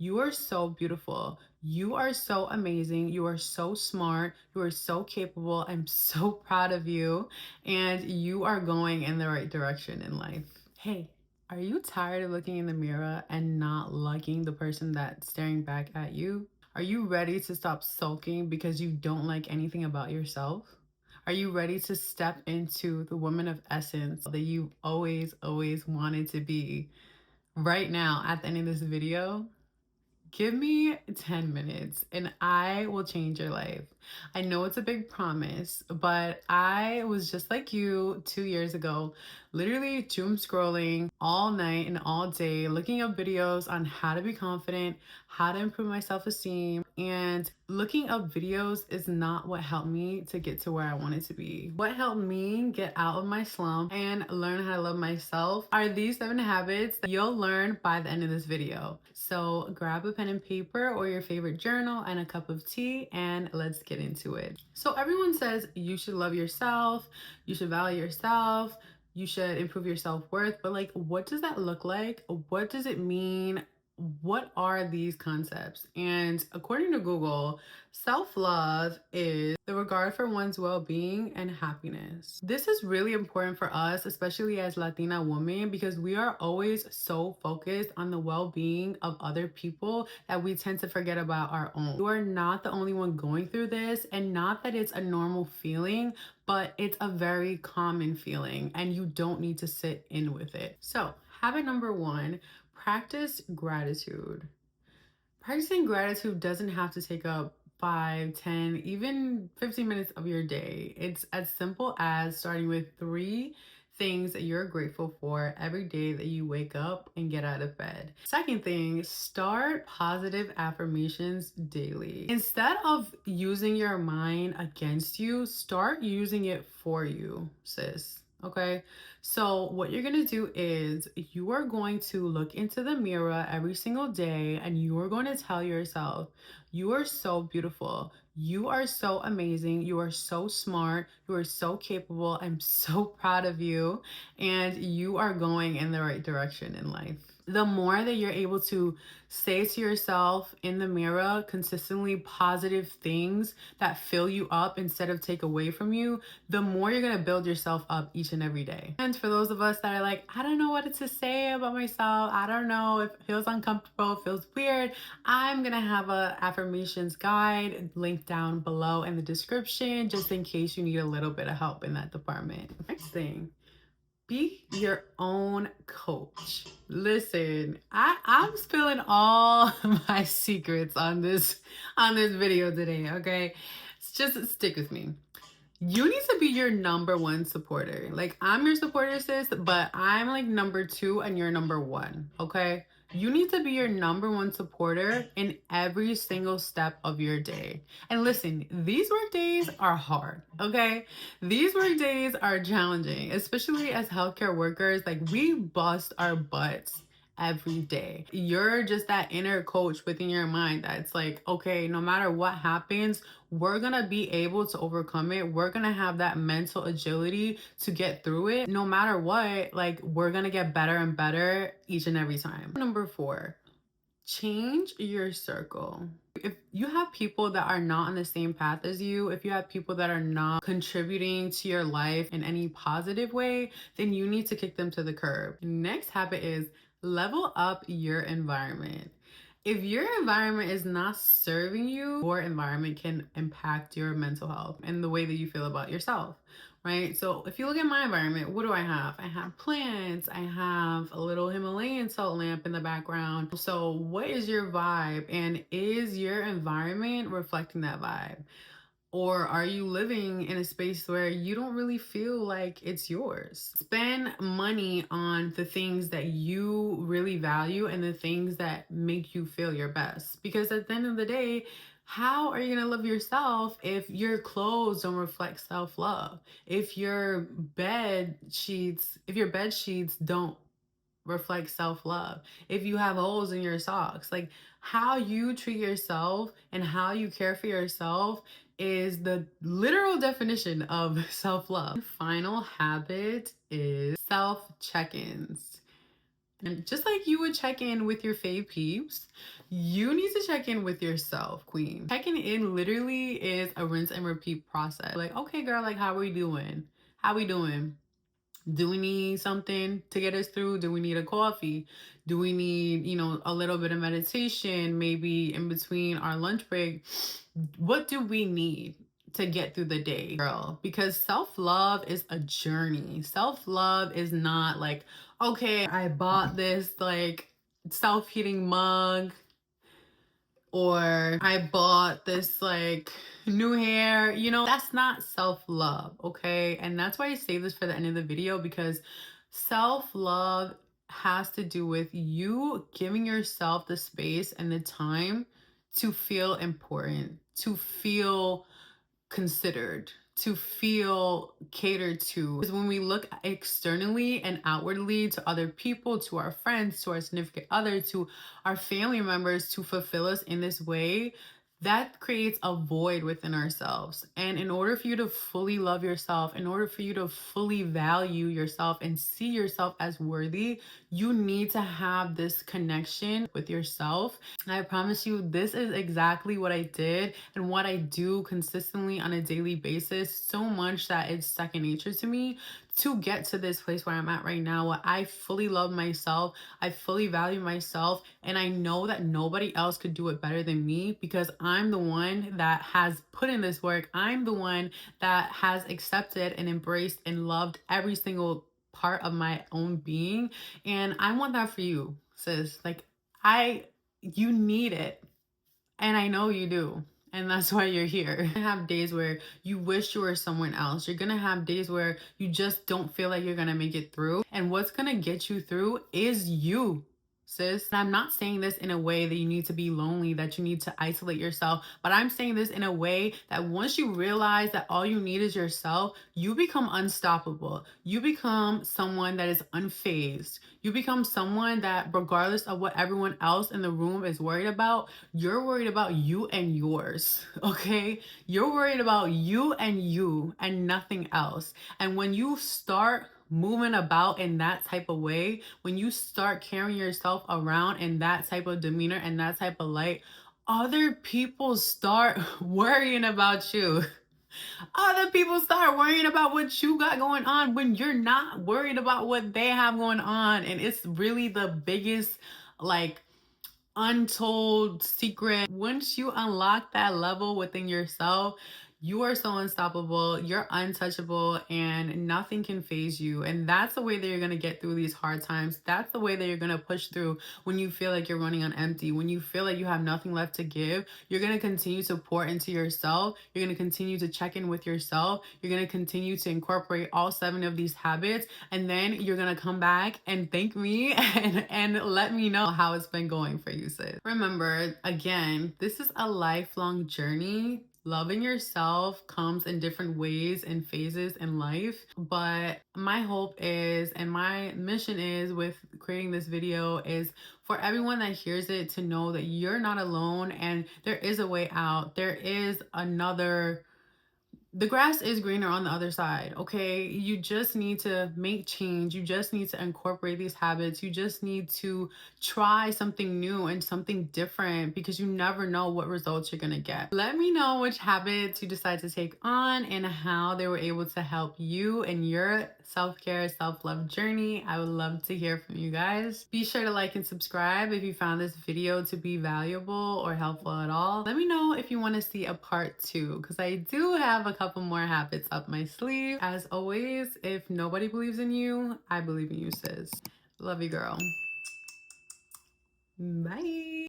You are so beautiful. You are so amazing. You are so smart. You are so capable. I'm so proud of you. And you are going in the right direction in life. Hey, are you tired of looking in the mirror and not liking the person that's staring back at you? Are you ready to stop sulking because you don't like anything about yourself? Are you ready to step into the woman of essence that you always wanted to be? Right now, at the end of this video, give me 10 minutes and I will change your life. I know it's a big promise, but I was just like you 2 years ago, literally doom scrolling all night and all day, looking up videos on how to be confident, how to improve my self esteem. And looking up videos is not what helped me to get to where I wanted to be. What helped me get out of my slump and learn how to love myself are these 7 habits that you'll learn by the end of this video. So grab a pen and paper or your favorite journal and a cup of tea and let's get into it. So everyone says you should love yourself, you should value yourself, you should improve your self-worth, but like what does that look like? What does it mean? What are these concepts? And according to Google, self-love is the regard for one's well-being and happiness. This is really important for us, especially as Latina women, because we are always so focused on the well-being of other people that we tend to forget about our own. You are not the only one going through this, and not that it's a normal feeling, but it's a very common feeling and you don't need to sit in with it. So habit number 1, practice gratitude. Practicing gratitude doesn't have to take up 5, 10, even 15 minutes of your day. It's as simple as starting with 3 things that you're grateful for every day that you wake up and get out of bed. Second thing, start positive affirmations daily. Instead of using your mind against you, start using it for you, sis. Okay, so what you're gonna do is you are going to look into the mirror every single day and you are going to tell yourself, you are so beautiful. You are so amazing. You are so smart. You are so capable. I'm so proud of you. And you are going in the right direction in life. The more that you're able to say to yourself in the mirror consistently positive things that fill you up instead of take away from you, the more you're going to build yourself up each and every day. And for those of us that are like, I don't know what to say about myself, I don't know if it feels uncomfortable, it feels weird, I'm going to have a affirmations guide linked down below in the description just in case you need a little bit of help in that department. Next thing, be your own coach. Listen, I'm spilling all my secrets on this video today, okay? Just stick with me. You need to be your number 1 supporter. Like, I'm your supporter, sis, but I'm like number 2 and you're number 1, okay? You need to be your number 1 supporter in every single step of your day. And listen, these work days are hard, okay? These work days are challenging, especially as healthcare workers. Like, we bust our butts every day. You're just that inner coach within your mind that's like, okay, no matter what happens, we're gonna be able to overcome it. We're gonna have that mental agility to get through it. No matter what, like, we're gonna get better and better each and every time. Number 4, change your circle. If you have people that are not on the same path as you, if you have people that are not contributing to your life in any positive way, then you need to kick them to the curb. Next habit is level up your environment. If your environment is not serving you, your environment can impact your mental health and the way that you feel about yourself, right? So if you look at my environment, what do I have? I have plants, I have a little Himalayan salt lamp in the background. So what is your vibe? And is your environment reflecting that vibe? Or are you living in a space where you don't really feel like it's yours? Spend money on the things that you really value and the things that make you feel your best. Because at the end of the day, how are you going to love yourself if your clothes don't reflect self-love? If your bed sheets don't reflect self-love, if you have holes in your socks, like, how you treat yourself and how you care for yourself is the literal definition of self-love. Final habit is self check-ins. And just like you would check in with your fave peeps, you need to check in with yourself, queen. Checking in literally is a rinse and repeat process. Like, okay, girl, like, how are we doing? How we doing? Do we need something to get us through? Do we need a coffee? Do we need, a little bit of meditation, maybe in between our lunch break? What do we need to get through the day, girl? Because self-love is a journey. Self-love is not like, okay, I bought this like self-heating mug, or I bought this like new hair, that's not self-love, okay? And that's why I say this for the end of the video, because self-love has to do with you giving yourself the space and the time to feel important, to feel considered, to feel catered to. Because when we look externally and outwardly to other people, to our friends, to our significant other, to our family members to fulfill us in this way, that creates a void within ourselves. And in order for you to fully love yourself, in order for you to fully value yourself and see yourself as worthy, you need to have this connection with yourself. And I promise you, this is exactly what I did and what I do consistently on a daily basis, so much that it's second nature to me, to get to this place where I'm at right now, where I fully love myself, I fully value myself, and I know that nobody else could do it better than me, because I'm the one that has put in this work. I'm the one that has accepted and embraced and loved every single part of my own being. And I want that for you, sis. Like, you need it. And I know you do. And that's why you're here. You're gonna have days where you wish you were someone else. You're gonna have days where you just don't feel like you're gonna make it through. And what's gonna get you through is you, sis. And I'm not saying this in a way that you need to be lonely, that you need to isolate yourself, but I'm saying this in a way that once you realize that all you need is yourself, you become unstoppable. You become someone that is unfazed. You become someone that, regardless of what everyone else in the room is worried about, you're worried about you and yours, okay? You're worried about you and nothing else. And when you start moving about in that type of way, when you start carrying yourself around in that type of demeanor and that type of light, other people start worrying about you. Other people start worrying about what you got going on when you're not worried about what they have going on. And it's really the biggest, like, untold secret. Once you unlock that level within yourself, you are so unstoppable, you're untouchable, and nothing can phase you. And that's the way that you're gonna get through these hard times. That's the way that you're gonna push through when you feel like you're running on empty, when you feel like you have nothing left to give. You're gonna continue to pour into yourself. You're gonna continue to check in with yourself. You're gonna continue to incorporate all 7 of these habits. And then you're gonna come back and thank me and let me know how it's been going for you, sis. Remember, again, this is a lifelong journey. Loving yourself comes in different ways and phases in life. But my hope is, and my mission is with creating this video, is for everyone that hears it to know that you're not alone and there is a way out. There is another, the grass is greener on the other side, okay? You just need to make change. You just need to incorporate these habits. You just need to try something new and something different, because you never know what results you're gonna get. Let me know which habits you decide to take on and how they were able to help you in your self-care, self-love journey. I would love to hear from you guys. Be sure to like and subscribe if you found this video to be valuable or helpful at all. Let me know if you want to see a part 2, because I do have a couple more habits up my sleeve. As always, if nobody believes in you, I believe in you, sis. Love you, girl. Bye.